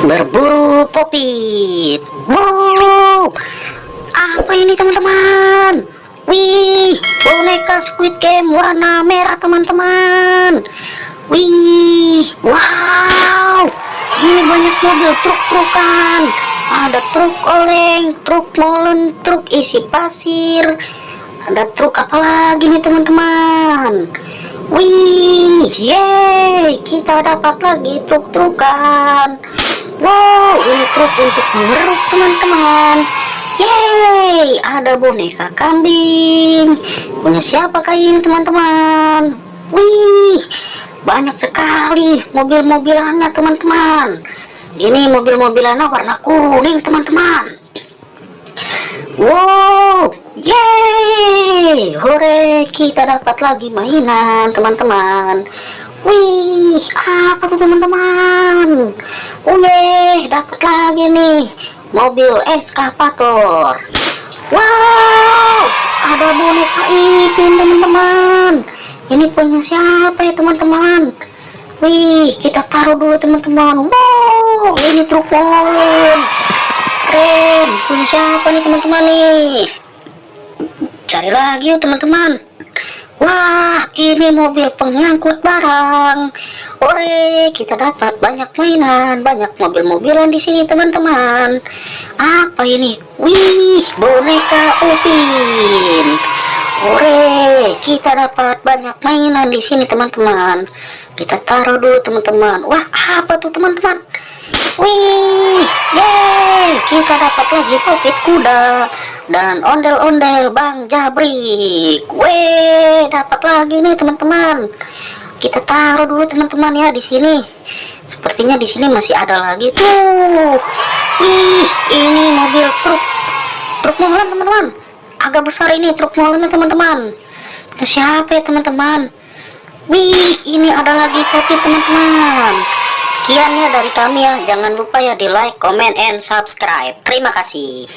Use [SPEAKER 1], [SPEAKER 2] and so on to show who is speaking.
[SPEAKER 1] Berburu popit. Wow, apa ini teman-teman? Wih, boneka Squid Game warna merah teman-teman. Wih, wow, ini banyak mobil truk-trukan. Ada truk oleng, truk molen, truk isi pasir. Ada truk apa lagi nih teman-teman? Wih, yeay, kita dapat lagi truk-trukan. Wow, ini truk untuk mengeruk teman-teman. Yeay, ada boneka kambing. Punya siapakah ini teman-teman? Wih, banyak sekali mobil-mobilannya teman-teman. Ini mobil-mobilannya warna kuning teman-teman. Wow, yeay, hore, kita dapat lagi mainan teman-teman. Wih, apa tuh teman-teman? Oh ye, dapat lagi nih mobil eskavator. Wow, ada boneka Ipin teman-teman. Ini punya siapa ya teman-teman? Wih, kita taruh dulu teman-teman. Wow, ini truk molen. Keren, punya siapa nih teman-teman nih? Cari lagi yuk teman-teman. Wah, ini mobil pengangkut barang. Ore, kita dapat banyak mainan, banyak mobil-mobilan di sini teman-teman. Apa ini? Wih, boneka Upin. Ore, kita dapat banyak mainan di sini teman-teman. Kita taruh dulu teman-teman. Wah, apa tuh teman-teman? Wih, yeay, kita dapat lagi popit kuda dan ondel-ondel Bang Jabrik. Weh, dapat lagi nih teman-teman. Kita taruh dulu teman-teman ya di sini. Sepertinya di sini masih ada lagi tuh. Wih, ini mobil truk molen teman-teman. Agak besar ini truk molennya teman-teman. Siapa ya teman-teman? Wih, ini ada lagi popit teman-teman. Sekian ya dari kami ya. Jangan lupa ya di like, comment, and subscribe. Terima kasih.